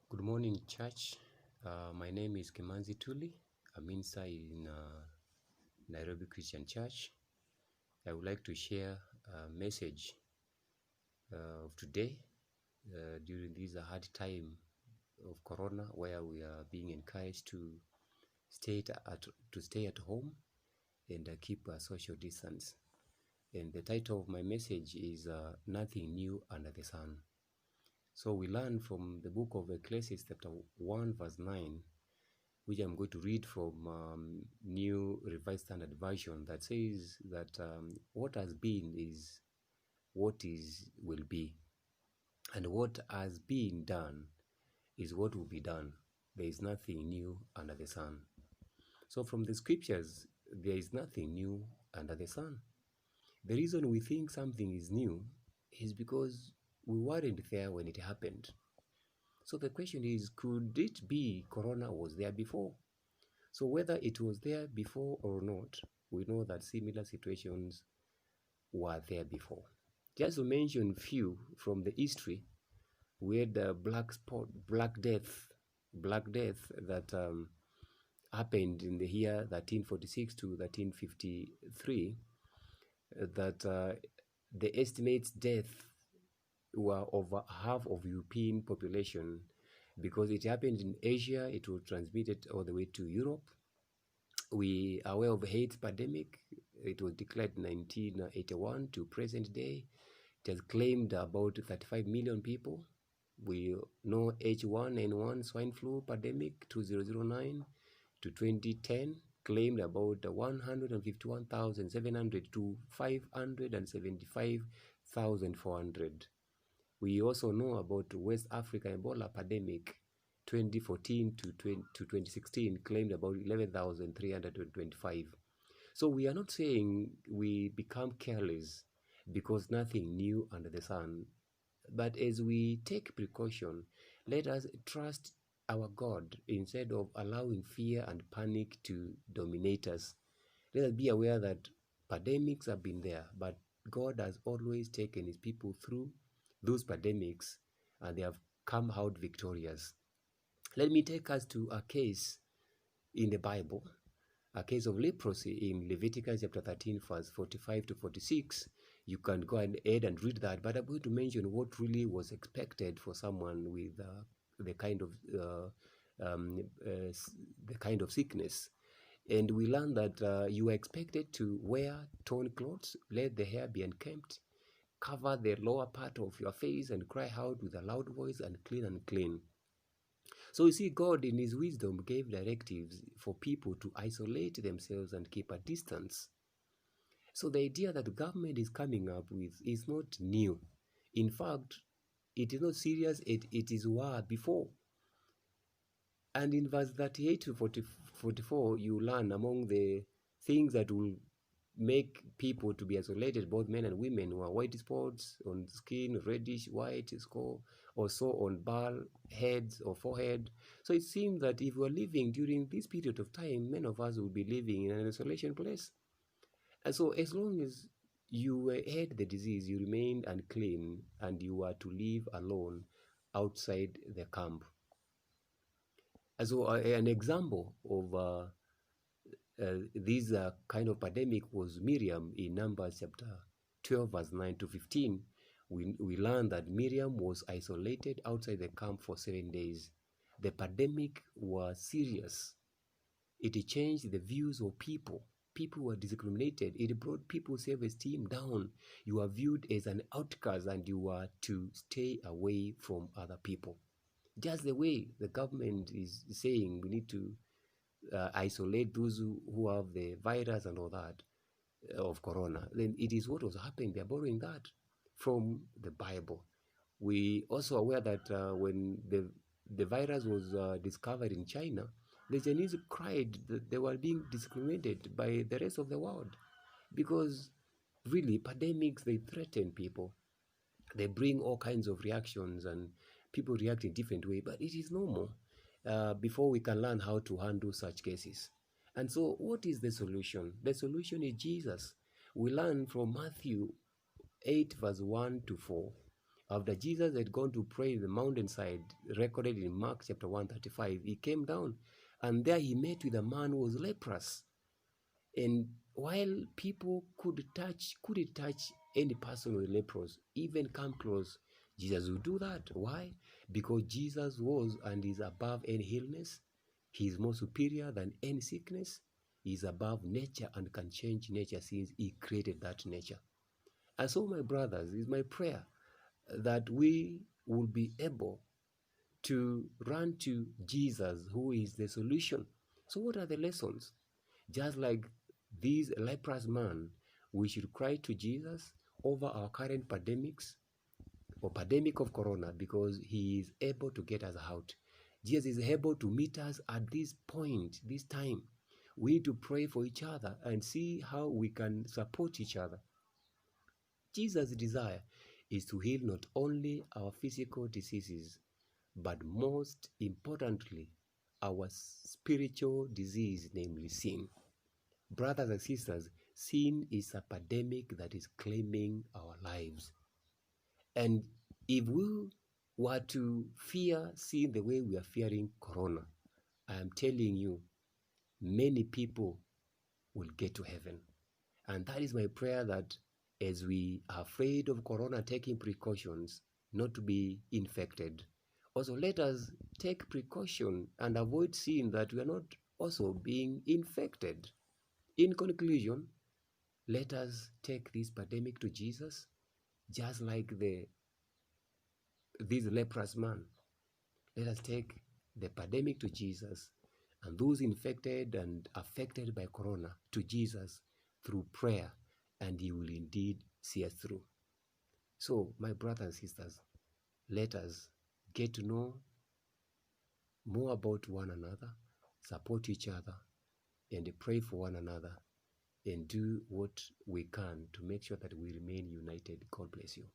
Good morning, church. My name is Kimanzi Tuli. I'm inside in Nairobi Christian Church. I would like to share a message of today during this hard time of Corona, where we are being encouraged to stay at home and keep a social distance. And the title of my message is Nothing New Under the Sun. So we learn from the book of Ecclesiastes chapter 1 verse 9, which I'm going to read from New Revised Standard Version, that says that what has been is what will be, and what has been done is what will be done. There is nothing new under the sun. So from the scriptures, there is nothing new under the sun. The reason we think something is new is because we weren't there when it happened. So the question is, could it be Corona was there before? So whether it was there before or not, we know that similar situations were there before. Just to mention few from the history, we had the Black Death that happened in the year 1346 to 1353, that the estimates death were over half of European population. Because it happened in Asia, it was transmitted all the way to Europe. We are aware of AIDS pandemic. It was declared in 1981 to present day. It has claimed about 35 million people. We know H1N1 swine flu pandemic 2009 to 2010 claimed about 151,700 to 575,400. We also know about West Africa Ebola pandemic 2014 to 2016 claimed about 11,325. So we are not saying we become careless because nothing new under the sun. But as we take precaution, let us trust our God instead of allowing fear and panic to dominate us. Let us be aware that pandemics have been there, but God has always taken his people through those pandemics, and they have come out victorious. Let me take us to a case in the Bible, a case of leprosy in Leviticus chapter 13, verse 45 to 46. You can go ahead and read that, but I'm going to mention what really was expected for someone with the kind of sickness. And we learned that you are expected to wear torn clothes, let the hair be unkempt, cover the lower part of your face and cry out with a loud voice and clean. So you see, God in his wisdom gave directives for people to isolate themselves and keep a distance. So the idea that the government is coming up with is not new. In fact, it is not serious, it is war before. And in verse 38 to 44, you learn among the things that will make people to be isolated, both men and women, who are white spots on skin, reddish white score, also on bald heads or forehead. So it seems that if we are living during this period of time, many of us will be living in an isolation place. And so as long as you had the disease, you remained unclean, and you were to live alone outside the camp. And so an example of this kind of pandemic was Miriam in Numbers chapter 12 verse 9 to 15. We learned that Miriam was isolated outside the camp for 7 days. The pandemic was serious. It changed the views of people. People were discriminated. It brought people's self-esteem down. You were viewed as an outcast, and you were to stay away from other people. Just the way the government is saying we need to isolate those who have the virus and all that of Corona, then it is what was happening. They're borrowing that from the Bible. We also are aware that when the virus was discovered in China, the Chinese cried that they were being discriminated by the rest of the world, because really pandemics, they threaten people. They bring all kinds of reactions, and people react in different ways, but it is normal before we can learn how to handle such cases. And so what is the solution? The solution is Jesus. We learn from Matthew 8 verse 1 to 4. After Jesus had gone to pray in the mountainside, recorded in Mark chapter 135, he came down and there he met with a man who was leprous. And while people couldn't touch any person with leprosy, even come close, Jesus would do that. Why? Because Jesus was and is above any illness. He is more superior than any sickness. He is above nature and can change nature since he created that nature. And so, my brothers, it's my prayer that we will be able to run to Jesus, who is the solution. So what are the lessons? Just like this leprous man, we should cry to Jesus over our current pandemics or pandemic of corona, because he is able to get us out. Jesus is able to meet us at this point, this time. We need to pray for each other and see how we can support each other. Jesus' desire is to heal not only our physical diseases, but most importantly, our spiritual disease, namely sin. Brothers and sisters, sin is a pandemic that is claiming our lives. And if we were to fear sin the way we are fearing corona, I am telling you, many people will get to heaven. And that is my prayer, that as we are afraid of corona, taking precautions not to be infected, also let us take precaution and avoid sin that we are not also being infected. In conclusion, let us take this pandemic to Jesus, just like this leprous man. Let us take the pandemic to Jesus, and those infected and affected by corona to Jesus through prayer, and he will indeed see us through. So, my brothers and sisters, let us get to know more about one another, support each other, and pray for one another, and do what we can to make sure that we remain united. God bless you.